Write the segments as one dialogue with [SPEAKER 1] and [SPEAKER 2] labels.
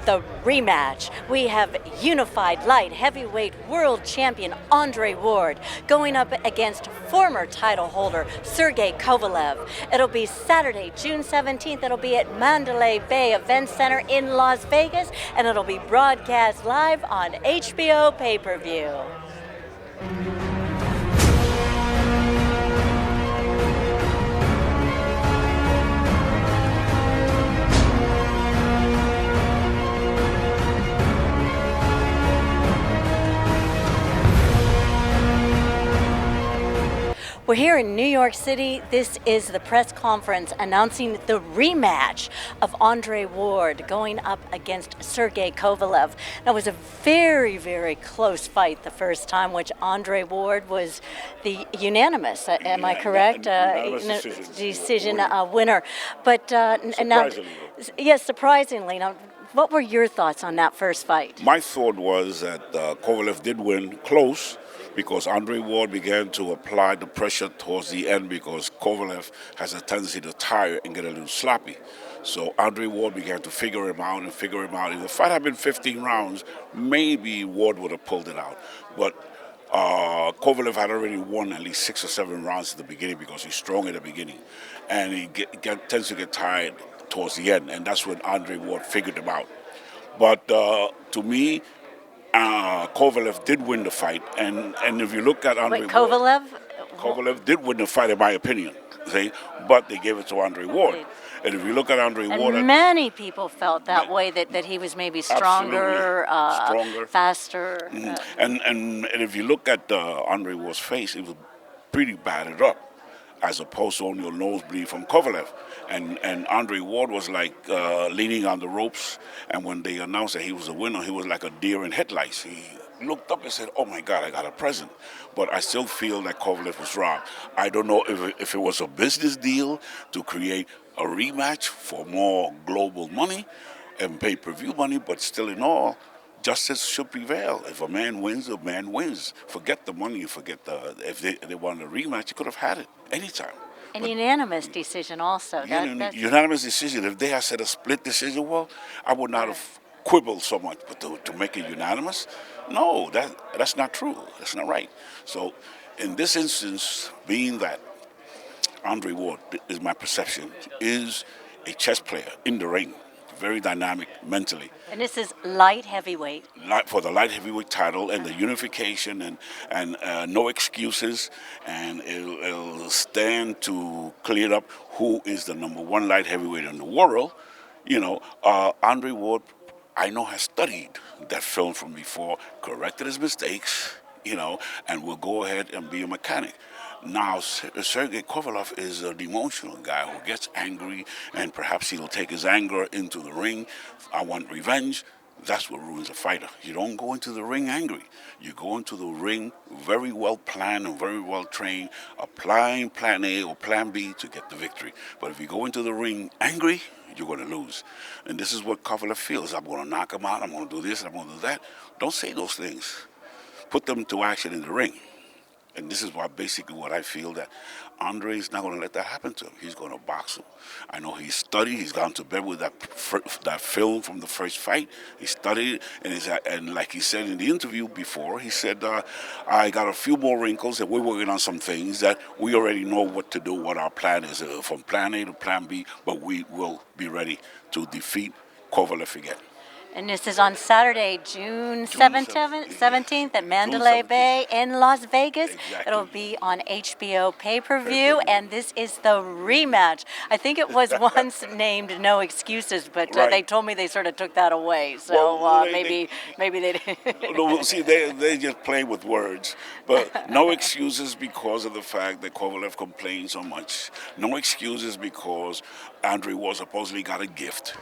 [SPEAKER 1] the rematch. We have unified light heavyweight world champion Andre Ward going up against former title holder Sergey Kovalev. It'll be Saturday, June 17th. It'll be at Mandalay Bay Events Center in Las Vegas, and it'll be broadcast live on HBO Pay-Per-View. We're here in New York City. This is the press conference announcing the rematch of Andre Ward going up against Sergey Kovalev. Now, it was a very, very close fight the first time, which Andre Ward was the unanimous, am I correct? Decision winner. But now, yes, surprisingly. Now, what were your thoughts on that first fight?
[SPEAKER 2] My thought was that Kovalev did win close, because Andre Ward began to apply the pressure towards the end, because Kovalev has a tendency to tire and get a little sloppy. So Andre Ward began to figure him out. If the fight had been 15 rounds, maybe Ward would have pulled it out. But Kovalev had already won at least 6 or 7 rounds at the beginning, because he's strong at the beginning. And he tends to get tired towards the end, and that's when Andre Ward figured him out. But to me, Kovalev did win the fight, and if you look at Andre Ward, Kovalev did win the fight, in my opinion. See, but they gave it to Andre Ward. And if you look at Andre Ward,
[SPEAKER 1] many people felt that way, that he was maybe stronger, faster.
[SPEAKER 2] Mm-hmm. And if you look at Andre Ward's face, it was pretty battered up, as opposed to only a nosebleed from Kovalev. And Andre Ward was like leaning on the ropes, and when they announced that he was a winner, he was like a deer in headlights. He looked up and said, "Oh my God, I got a present." But I still feel that Kovalev was robbed. I don't know if it was a business deal to create a rematch for more global money and pay-per-view money, but still in all, justice should prevail. If a man wins, a man wins. Forget the money, if they wanted a rematch, you could have had it anytime.
[SPEAKER 1] An unanimous decision also.
[SPEAKER 2] Unanimous decision. If they had said a split decision, well, I would not have quibbled so much. But to make it unanimous, no, that's not true. That's not right. So in this instance, being that Andre Ward, is my perception, is a chess player in the ring, very dynamic mentally.
[SPEAKER 1] And this is light heavyweight.
[SPEAKER 2] For the light heavyweight title and the unification and no excuses, and it'll stand to clear up who is the number one light heavyweight in the world. Andre Ward, I know, has studied that film from before, corrected his mistakes, and will go ahead and be a mechanic. Now, Sergey Kovalev is an emotional guy who gets angry, and perhaps he'll take his anger into the ring. I want revenge. That's what ruins a fighter. You don't go into the ring angry. You go into the ring very well planned and very well trained, applying plan A or plan B to get the victory. But if you go into the ring angry, you're going to lose. And this is what Kovalev feels. I'm going to knock him out. I'm going to do this. I'm going to do that. Don't say those things. Put them to action in the ring. And this is basically what I feel, that Andre is not going to let that happen to him. He's going to box him. I know he's studied. He's gone to bed with that film from the first fight. He studied it, and like he said in the interview before, he said, I got a few more wrinkles, and we're working on some things that we already know what to do, what our plan is, from plan A to plan B, but we will be ready to defeat Kovalev again.
[SPEAKER 1] And this is on Saturday, June 17th at Mandalay Bay in Las Vegas.
[SPEAKER 2] Exactly.
[SPEAKER 1] It'll be on HBO Pay-Per-View, and this is the rematch. I think it was once named No Excuses, but they told me they sort of took that away. So maybe they didn't.
[SPEAKER 2] No, see, they just play with words. But no excuses because of the fact that Kovalev complained so much. No excuses because Andre Ward supposedly got a gift.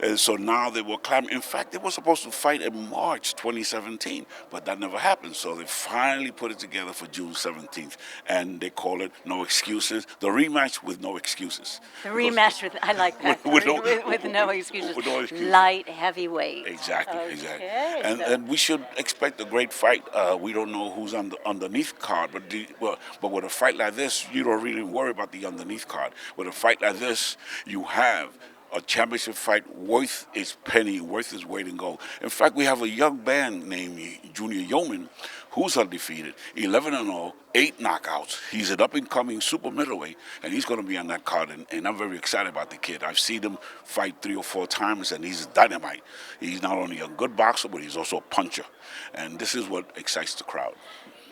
[SPEAKER 2] And so now they were clamoring. In fact, they were supposed to fight in March 2017, but that never happened. So they finally put it together for June 17th, and they call it No Excuses, the rematch with no excuses.
[SPEAKER 1] The rematch with, I like that, with no excuses. With no excuses. Light heavyweight.
[SPEAKER 2] Exactly, exactly. And we should expect a great fight. We don't know who's on the underneath card, but with a fight like this, you don't really worry about the underneath card. With a fight like this, you have a championship fight worth its penny, worth its weight in gold. In fact, we have a young man named Junior Yeoman who's undefeated, 11-0, 8 knockouts. He's an up-and-coming super middleweight, and he's going to be on that card, and I'm very excited about the kid. I've seen him fight 3 or 4 times, and he's dynamite. He's not only a good boxer, but he's also a puncher, and this is what excites the crowd.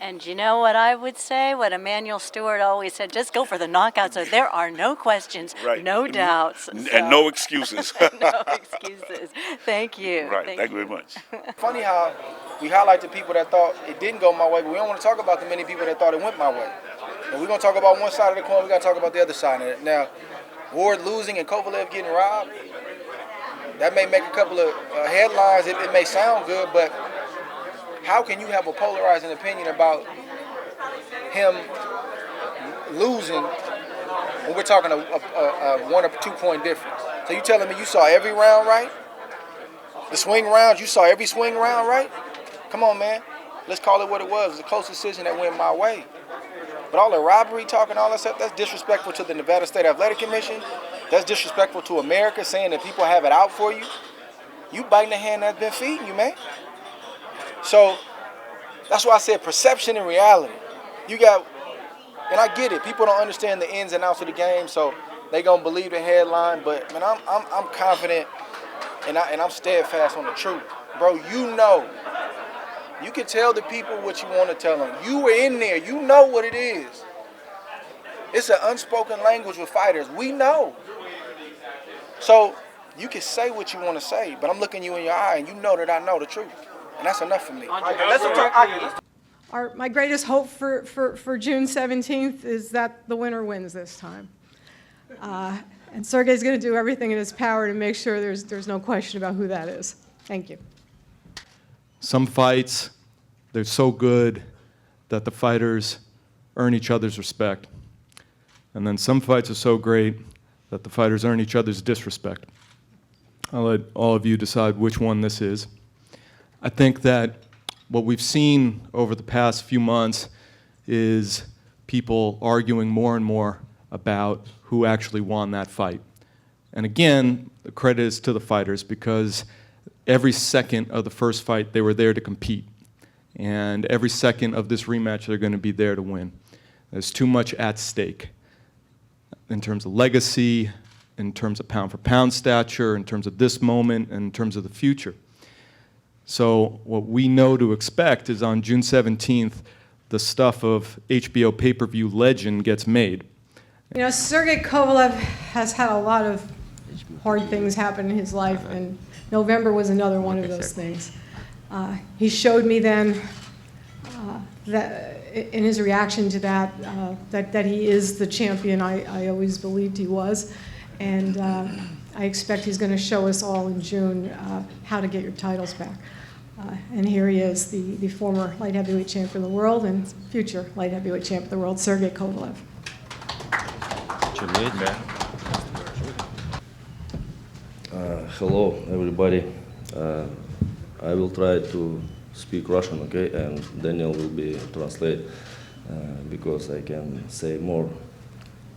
[SPEAKER 1] And you know what I would say? What Emmanuel Stewart always said, just go for the knockouts. So there are no questions,
[SPEAKER 2] right.
[SPEAKER 1] no doubts.
[SPEAKER 2] And no excuses.
[SPEAKER 1] No excuses. Thank you.
[SPEAKER 2] Right, thank you very much.
[SPEAKER 3] Funny how we highlight the people that thought it didn't go my way, but we don't want to talk about the many people that thought it went my way. And we're going to talk about one side of the coin, we got to talk about the other side of it. Now, Ward losing and Kovalev getting robbed, that may make a couple of headlines. It may sound good, but how can you have a polarizing opinion about him losing when we're talking a 1 or 2 point difference? So you telling me you saw every round right? The swing rounds, you saw every swing round right? Come on, man. Let's call it what it was. It was a close decision that went my way. But all the robbery talk and all that stuff, that's disrespectful to the Nevada State Athletic Commission. That's disrespectful to America, saying that people have it out for you. You biting the hand that's been feeding you, man. So that's why I said perception and reality. You got, and I get it. People don't understand the ins and outs of the game, so they gonna believe the headline. But man, I'm confident, and I'm steadfast on the truth, bro. You can tell the people what you want to tell them. You were in there. You know what it is. It's an unspoken language with fighters. We know. So you can say what you want to say, but I'm looking you in your eye, and you know that I know the truth. And that's enough for me.
[SPEAKER 4] My greatest hope for June 17th is that the winner wins this time. And Sergey's going to do everything in his power to make sure there's no question about who that is. Thank you.
[SPEAKER 5] Some fights, they're so good that the fighters earn each other's respect. And then some fights are so great that the fighters earn each other's disrespect. I'll let all of you decide which one this is. I think that what we've seen over the past few months is people arguing more and more about who actually won that fight. And again, the credit is to the fighters, because every second of the first fight they were there to compete. And every second of this rematch they're going to be there to win. There's too much at stake in terms of legacy, in terms of pound-for-pound stature, in terms of this moment, and in terms of the future. So what we know to expect is on June 17th, the stuff of HBO Pay-Per-View legend gets made.
[SPEAKER 4] You know, Sergey Kovalev has had a lot of hard things happen in his life, and November was another one of those things. He showed me then that in his reaction to that, that he is the champion I always believed he was. And I expect he's going to show us all in June how to get your titles back. And here he is, the former light heavyweight champion of the world and future light heavyweight champion of the world, Sergey Kovalev.
[SPEAKER 6] Hello, everybody. I will try to speak Russian, okay, and Daniel will be translate because I can say more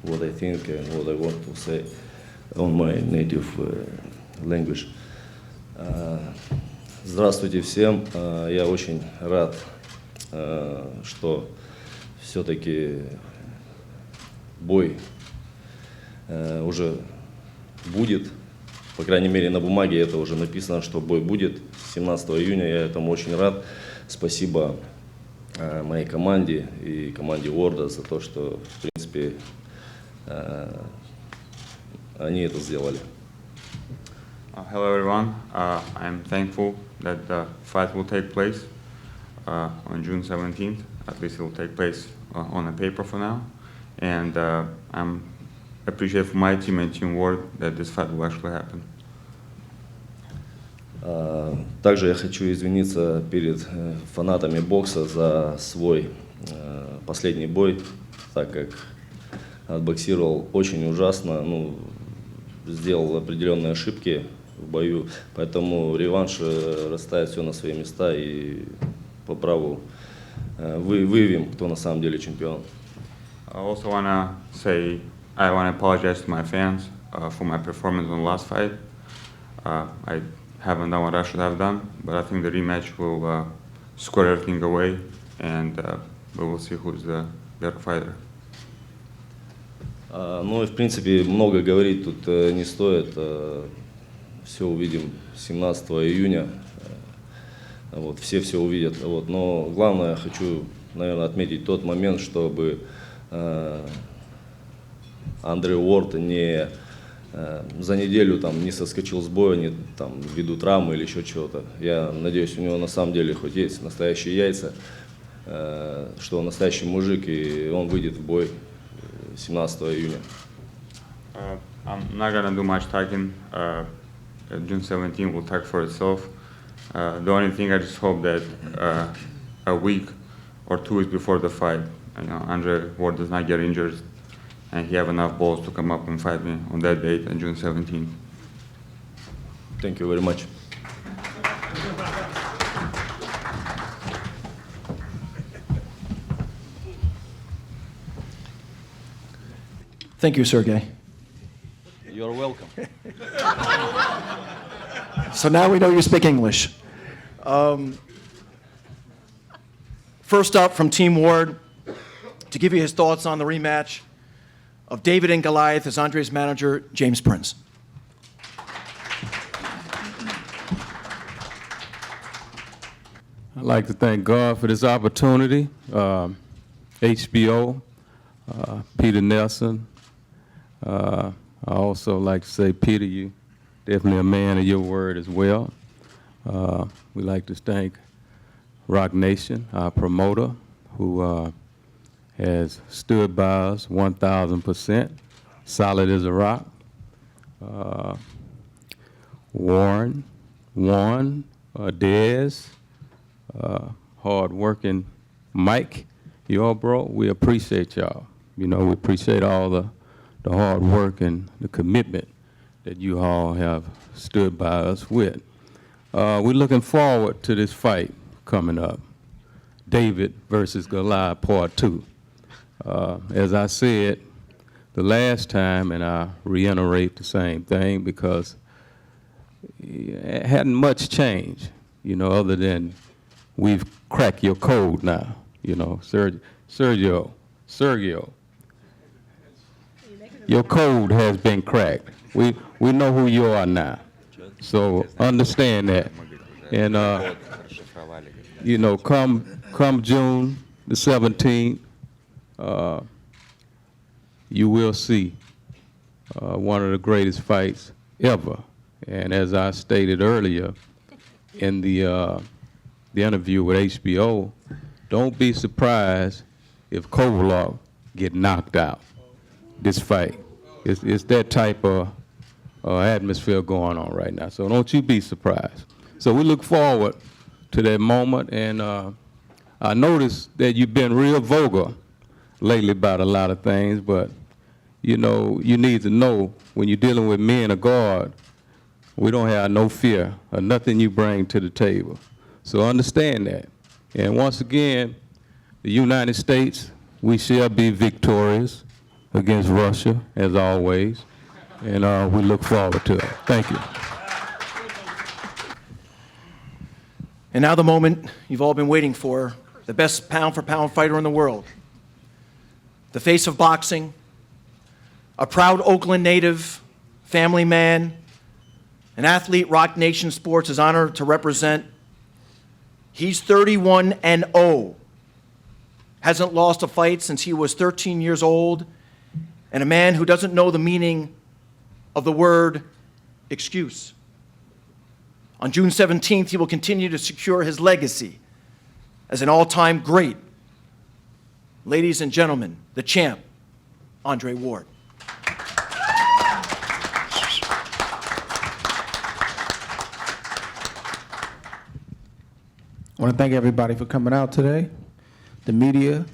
[SPEAKER 6] what I think and what I want to say on my native language. Здравствуйте всем. Я очень рад, что все-таки бой уже будет. По крайней мере, на бумаге это уже написано, что бой будет 17 июня. Я этому очень рад. Спасибо моей команде и команде Уорда за то, что, в принципе, они это сделали.
[SPEAKER 7] Hello everyone. I'm thankful that the fight will take place on June 17th. At least it will take place on a paper for now. And I'm appreciate for my team and Team Ward that this fight will actually happen.
[SPEAKER 6] Также я хочу извиниться перед фанатами бокса за свой последний бой, так как отбоксировал очень ужасно, сделал определенные ошибки в бою, поэтому реванш расставит все на свои места и по праву выявим, кто на самом деле чемпион.
[SPEAKER 7] I also want to say I want to apologize to my fans for my performance on the last fight. I haven't done what I should have done, but I think the rematch will square everything away, and we will see who's the better fighter.
[SPEAKER 6] Ну и в принципе много говорить тут не стоит. Все увидим 17 июня. Вот, все увидят. Вот. Но главное, хочу, наверное, отметить тот момент, чтобы Андрей Уорд не за неделю там не соскочил с боя, не там ввиду травмы или еще чего-то. Я надеюсь, у него на самом деле хоть есть настоящие яйца, что он настоящий мужик, и он выйдет в бой 17 июня.
[SPEAKER 7] I'm not gonna do much talking. June 17 will talk for itself. The only thing I just hope that a week or 2 weeks before the fight, Andre Ward does not get injured, and he have enough balls to come up and fight me on that date on June 17th.
[SPEAKER 6] Thank you very much.
[SPEAKER 8] Thank you, Sergey.
[SPEAKER 6] You're welcome.
[SPEAKER 8] So now we know you speak English. First up from Team Ward, to give you his thoughts on the rematch of David and Goliath is Andre's manager, James Prince.
[SPEAKER 9] I'd like to thank God for this opportunity, HBO, Peter Nelson. I also like to say, Peter, you definitely a man of your word as well. We'd like to thank Roc Nation, our promoter, who has stood by us 1,000%, solid as a rock. Warren, Dez, hard-working Mike, y'all, bro, we appreciate y'all. We appreciate all the hard work and the commitment that you all have stood by us with. We're looking forward to this fight coming up, David versus Goliath Part 2. As I said the last time, and I reiterate the same thing because it hadn't much changed, other than we've cracked your code now, Sergio, your code has been cracked. We know who you are now, so understand that. And come June the 17th, you will see one of the greatest fights ever. And as I stated earlier in the interview with HBO, don't be surprised if Kovalev get knocked out this fight. It's that type of atmosphere going on right now, so don't you be surprised. So we look forward to that moment, and I noticed that you've been real vocal lately about a lot of things, but you need to know when you're dealing with me and a guard, we don't have no fear of nothing you bring to the table. So understand that. And once again, the United States, we shall be victorious against Russia, as always, and we look forward to it. Thank you.
[SPEAKER 8] And now the moment you've all been waiting for, the best pound-for-pound fighter in the world, the face of boxing, a proud Oakland native, family man, an athlete Roc Nation Sports is honored to represent. He's 31-0, hasn't lost a fight since he was 13 years old, and a man who doesn't know the meaning of the word excuse. On June 17th, he will continue to secure his legacy as an all-time great. Ladies and gentlemen, the champ, Andre Ward.
[SPEAKER 10] I want to thank everybody for coming out today. The media,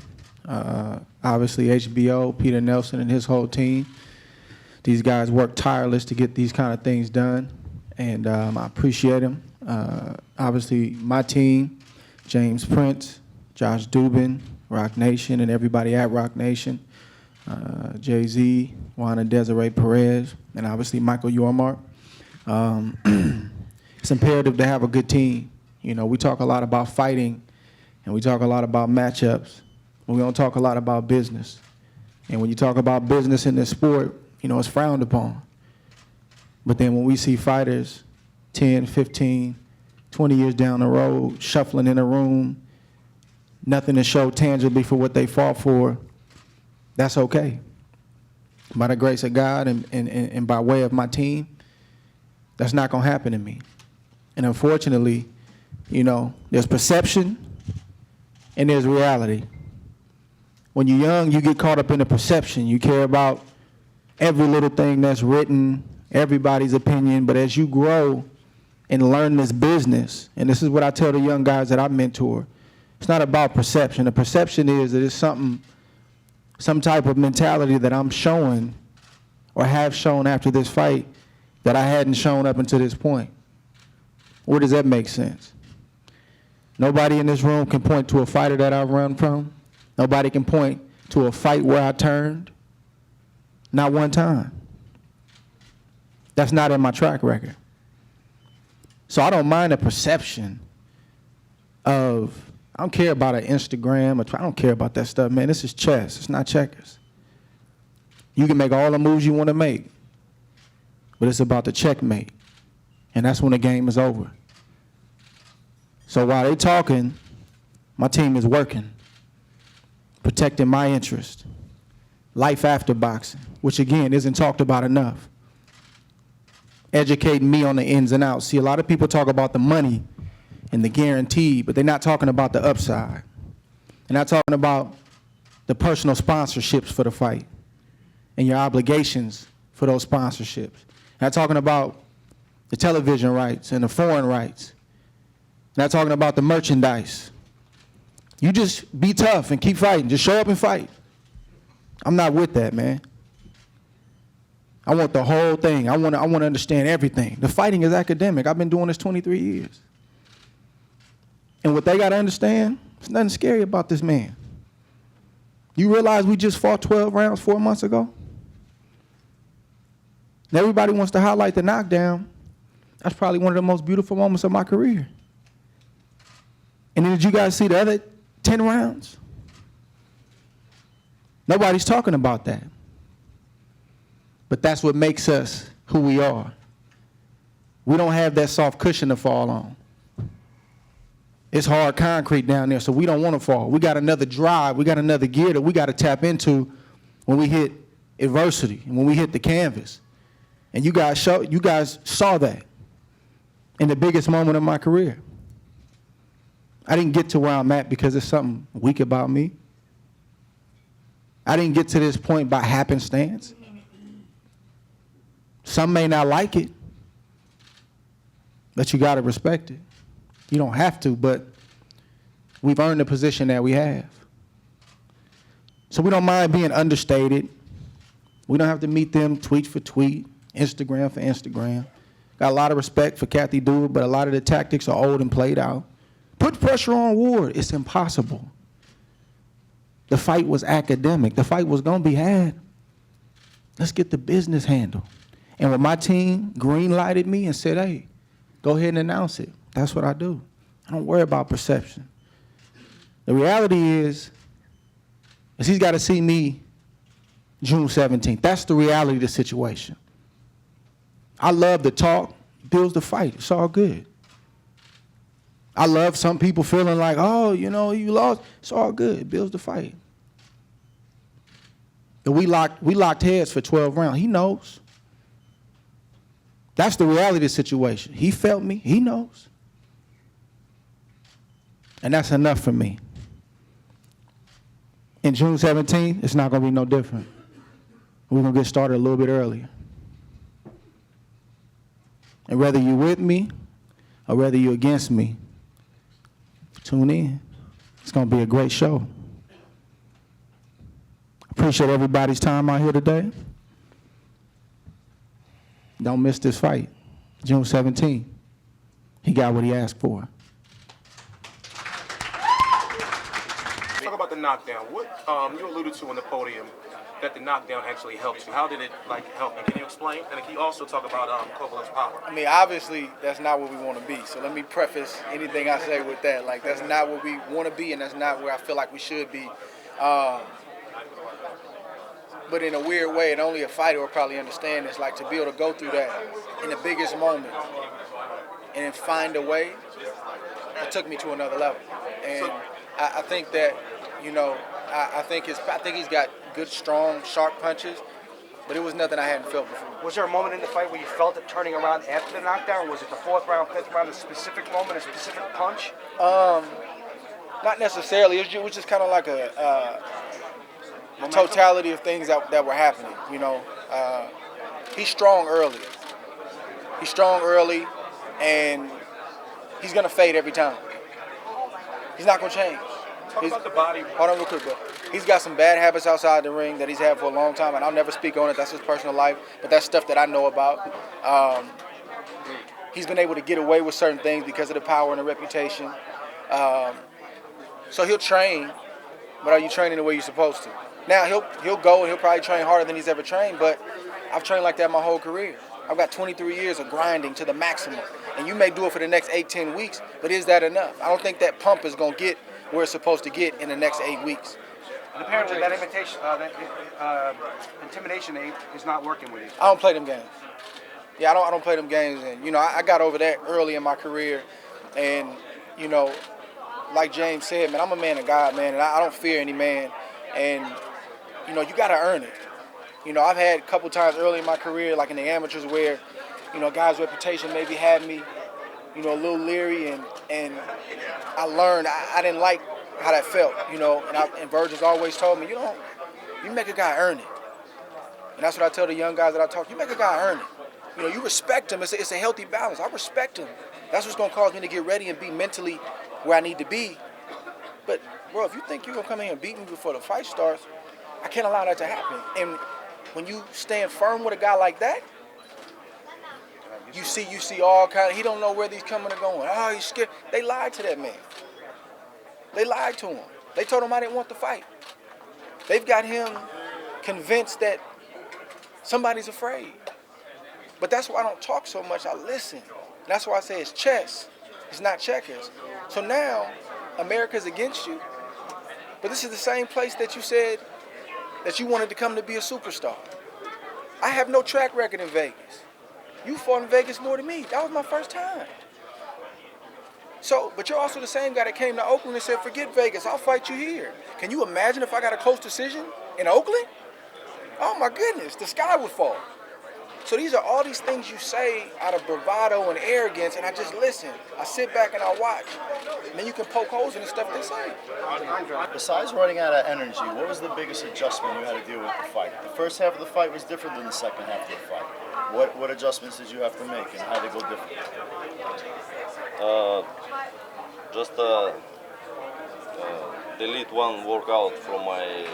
[SPEAKER 10] obviously HBO, Peter Nelson and his whole team. These guys work tireless to get these kind of things done, and I appreciate them. Obviously my team, James Prince, Josh Dubin, Roc Nation, and everybody at Roc Nation. Jay-Z, Juana Desiree Perez, and obviously Michael Yormark. It's imperative to have a good team. You know, we talk a lot about fighting, and we talk a lot about matchups, but we don't talk a lot about business. And when you talk about business in this sport, you know, it's frowned upon. But then when we see fighters 10, 15, 20 years down the road, shuffling in a room, nothing to show tangibly for what they fought for, that's okay. By the grace of God and by way of my team, that's not going to happen to me. And unfortunately, you know, there's perception and there's reality. When you're young, you get caught up in the perception. You care about every little thing that's written, everybody's opinion. But as you grow and learn this business, and this is what I tell the young guys that I mentor, it's not about perception. The perception is that it's some type of mentality that I'm showing or have shown after this fight that I hadn't shown up until this point. Where does that make sense? Nobody in this room can point to a fighter that I've run from. Nobody can point to a fight where I turned. Not one time. That's not in my track record. So I don't mind the perception of, I don't care about an Instagram, I don't care about that stuff, man. This is chess, it's not checkers. You can make all the moves you want to make, but it's about the checkmate. And that's when the game is over. So while they talking, my team is working, protecting my interest. Life after boxing, which again isn't talked about enough. Educating me on the ins and outs. See, a lot of people talk about the money and the guarantee, but they're not talking about the upside. They're not talking about the personal sponsorships for the fight and your obligations for those sponsorships. They're not talking about the television rights and the foreign rights. They're not talking about the merchandise. You just be tough and keep fighting. Just show up and fight. I'm not with that, man. I want the whole thing. I want to understand everything. The fighting is academic. I've been doing this 23 years. And what they got to understand, there's nothing scary about this man. You realize we just fought 12 rounds 4 months ago? And everybody wants to highlight the knockdown. That's probably one of the most beautiful moments of my career. And then did you guys see the other 10 rounds? Nobody's talking about that. But that's what makes us who we are. We don't have that soft cushion to fall on. It's hard concrete down there, so we don't want to fall. We got another drive, we got another gear that we got to tap into when we hit adversity and when we hit the canvas. And you guys saw that in the biggest moment of my career. I didn't get to where I'm at because there's something weak about me. I didn't get to this point by happenstance. Some may not like it, but you got to respect it. You don't have to, but we've earned the position that we have. So we don't mind being understated. We don't have to meet them tweet for tweet, Instagram for Instagram. Got a lot of respect for Kathy Dewar, but a lot of the tactics are old and played out. Put pressure on Ward. It's impossible. The fight was academic. The fight was going to be had. Let's get the business handled. And when my team green-lighted me and said, hey, go ahead and announce it, that's what I do. I don't worry about perception. The reality is he's got to see me June 17th. That's the reality of the situation. I love the talk, builds the fight. It's all good. I love some people feeling like, oh, you know, you lost. It's all good. It builds the fight. But we locked heads for 12 rounds. He knows. That's the reality of the situation. He felt me. He knows. And that's enough for me. In June 17th, it's not going to be no different. We're going to get started a little bit earlier. And whether you're with me or whether you're against me, tune in. It's going to be a great show. Appreciate everybody's time out here today. Don't miss this fight. June 17th. He got what he asked for.
[SPEAKER 11] Talk about the knockdown. What you alluded to on the podium that the knockdown actually helped you? How did it help you? Can you explain? And can you also talk about Kovalev's power?
[SPEAKER 3] I mean, obviously, that's not where we want to be. So let me preface anything I say with that. Like, that's not where we want to be, and that's not where I feel like we should be. But in a weird way, and only a fighter will probably understand this, like, to be able to go through that in the biggest moment and then find a way, it took me to another level. And I think that, you know, I think he's got good, strong, sharp punches, but it was nothing I hadn't felt before.
[SPEAKER 12] Was there a moment in the fight where you felt it turning around after the knockdown, or was it the 4th round, 5th round, a specific moment, a specific punch?
[SPEAKER 3] Not necessarily. It was just kind of like a totality of things that were happening. You know, he's strong early. He's strong early, and he's gonna fade every time. He's not gonna change.
[SPEAKER 11] Talk about the body.
[SPEAKER 3] Hold on real quick, bro. He's got some bad habits outside the ring that he's had for a long time, and I'll never speak on it. That's his personal life, but that's stuff that I know about. He's been able to get away with certain things because of the power and the reputation. So he'll train, but are you training the way you're supposed to? Now he'll go and he'll probably train harder than he's ever trained, but I've trained like that my whole career. I've got 23 years of grinding to the maximum, and you may do it for the next 8-10 weeks, but is that enough? I don't think that pump is gonna get where it's supposed to get in the next 8 weeks.
[SPEAKER 12] And apparently that intimidation is not working with you.
[SPEAKER 3] I don't play them games. Yeah, I don't play them games, and you know I got over that early in my career, and you know, like James said, man, I'm a man of God, man, and I don't fear any man, and you know you got to earn it. You know, I've had a couple times early in my career, like in the amateurs, where you know guys' reputation maybe had me, you know, a little leery, and I learned I didn't like how that felt, you know, and Virgil's always told me, you make a guy earn it, and that's what I tell the young guys that I talk. You make a guy earn it. You know, you respect him. It's a healthy balance. I respect him. That's what's gonna cause me to get ready and be mentally where I need to be. But bro, if you think you're gonna come in here and beat me before the fight starts, I can't allow that to happen. And when you stand firm with a guy like that, you see all kind of, he don't know where these coming or going. Oh, he's scared. They lied to that man. They lied to him. They told him I didn't want the fight. They've got him convinced that somebody's afraid. But that's why I don't talk so much. I listen. And that's why I say it's chess. It's not checkers. So now America's against you. But this is the same place that you said that you wanted to come to be a superstar. I have no track record in Vegas. You fought in Vegas more than me. That was my first time. So, but you're also the same guy that came to Oakland and said, forget Vegas, I'll fight you here. Can you imagine if I got a close decision in Oakland? Oh my goodness, the sky would fall. So these are all these things you say out of bravado and arrogance, and I just listen. I sit back and I watch. And then you can poke holes in the stuff they say.
[SPEAKER 13] Besides running out of energy, what was the biggest adjustment you had to deal with the fight? The first half of the fight was different than the second half of the fight. What adjustments did you have to make, and how did they go different?
[SPEAKER 6] Just delete one workout from my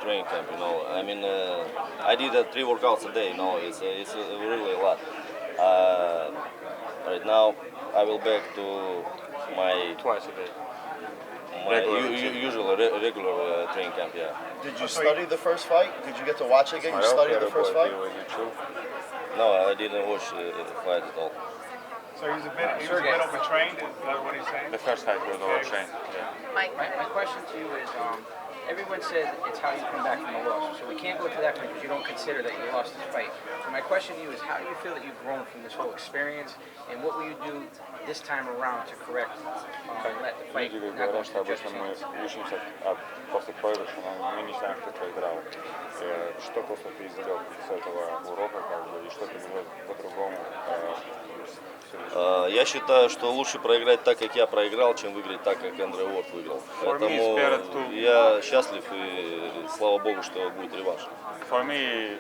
[SPEAKER 6] training camp, you know. I mean, I did 3 workouts a day, you know. It's really a lot. Right now, I will back to my
[SPEAKER 7] Twice a day.
[SPEAKER 6] Usual regular training camp, yeah.
[SPEAKER 13] Did you study the first fight? Did you get to watch it again? You studied the first fight?
[SPEAKER 6] No, I didn't watch the fight at all.
[SPEAKER 14] So he was a bit overtrained, is that what he's saying?
[SPEAKER 7] The first fight was overtrained, yeah.
[SPEAKER 15] My question to you is, everyone says it's how you come back from a loss. So we can't go to that point because you don't consider that you lost this fight. So my question to you is, how do you feel that you've grown from this whole experience, and what will you do this time around to correct let the fight not go to the judge's hands?
[SPEAKER 7] После проигрыша мы не знаем, кто проиграл. Что просто ты извлек с этого урока, и что ты было по-другому?
[SPEAKER 6] Я считаю, что лучше проиграть так, как я проиграл, чем выиграть так, как Андре Уорд выиграл. Поэтому я счастлив и слава богу, что будет реванш.
[SPEAKER 7] For me,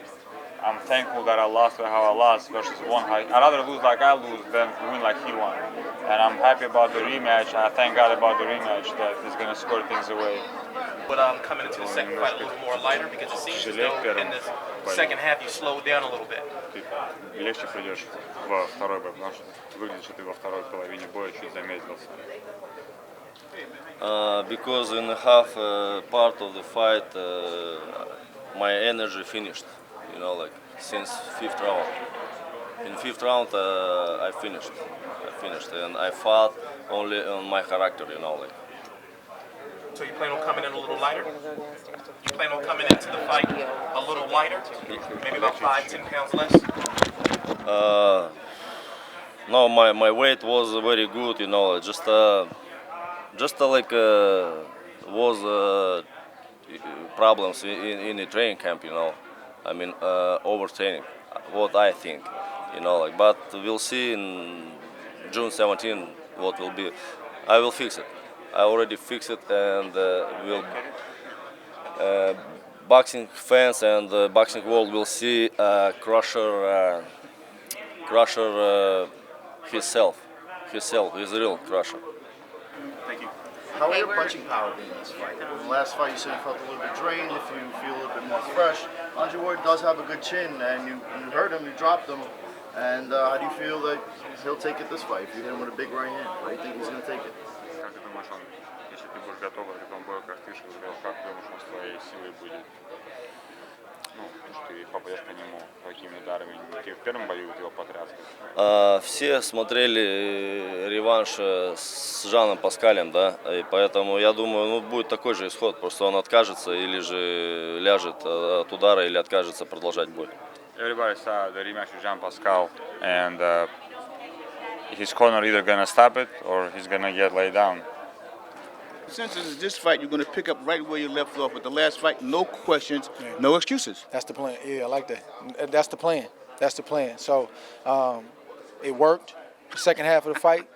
[SPEAKER 7] I'm thankful that I lost how I lost versus won. I'd rather lose like I lose than win like he won. And I'm happy about the rematch. I thank God about the rematch that is going to score things away.
[SPEAKER 11] But coming into the second fight a little more lighter, because it seems as though in this second half you slowed down a little bit.
[SPEAKER 7] Легче придешь во второй бой, потому что выглядит, что ты во второй половине боя чуть замедлился.
[SPEAKER 6] Because in the half part of the fight my energy finished. You know, like since fifth round. In fifth round, I finished, and I fought only on my character. You know, like.
[SPEAKER 11] So you plan on coming in a little lighter? You plan on coming into the fight a little lighter? Maybe about 5-10 pounds less?
[SPEAKER 6] No, my weight was very good. You know, just like was problems in the training camp. You know, I mean overtraining. What I think. You know, like, but we'll see in June 17 what will be. I will fix it. I already fixed it, and boxing fans and the boxing world will see Krusher himself, his real Krusher.
[SPEAKER 11] Thank you.
[SPEAKER 13] How are your punching power being in this fight? In the last fight, you said you felt a little bit drained. If you feel a little bit more fresh, Andre Ward does have a good chin, and you hurt him, you dropped him. And how do you feel that he'll take it this fight? If you hit him with a big right hand, how do you think he's going to take it?
[SPEAKER 7] Как ты думаешь, если ты будешь готов к этому бою, как ты говорил, как ты думаешь, он с твоей силой будет? Ну, что ты попадешь по нему какими ударами? Ты в первом бою его потряс?
[SPEAKER 6] Все смотрели реванш с Жаном Паскалем, да, и поэтому я думаю, ну, будет такой же исход, просто он откажется или же ляжет от удара, или откажется продолжать бой.
[SPEAKER 7] Everybody saw the rematch with Jean Pascal, and his corner either gonna stop it or he's gonna get laid down.
[SPEAKER 16] Since it's this fight, you're going to pick up right where you left off. With the last fight, no questions, no excuses.
[SPEAKER 3] That's the plan. Yeah, I like that. That's the plan. That's the plan. So it worked. The second half of the fight.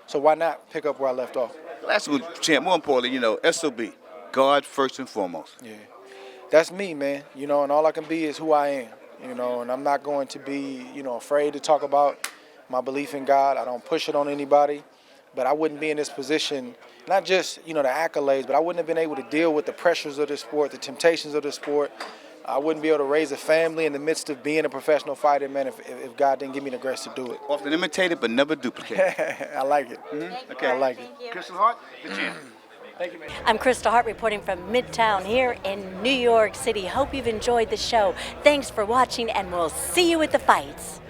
[SPEAKER 3] So why not pick up where I left off?
[SPEAKER 16] Last one, champ. More importantly, you know, SOB, God first and foremost.
[SPEAKER 3] Yeah, that's me, man. You know, and all I can be is who I am. You know, and I'm not going to be, you know, afraid to talk about my belief in God. I don't push it on anybody. But I wouldn't be in this position, not just, you know, the accolades, but I wouldn't have been able to deal with the pressures of the sport, the temptations of the sport. I wouldn't be able to raise a family in the midst of being a professional fighter, man, if God didn't give me the grace to do it.
[SPEAKER 16] Often imitated, but never duplicated.
[SPEAKER 3] I like it.
[SPEAKER 16] Okay.
[SPEAKER 3] I like it.
[SPEAKER 16] Kristal Hart, the champ.
[SPEAKER 3] Thank you, man.
[SPEAKER 1] I'm Kristal Hart reporting from Midtown here in New York City. Hope you've enjoyed the show. Thanks for watching, and we'll see you at the fights.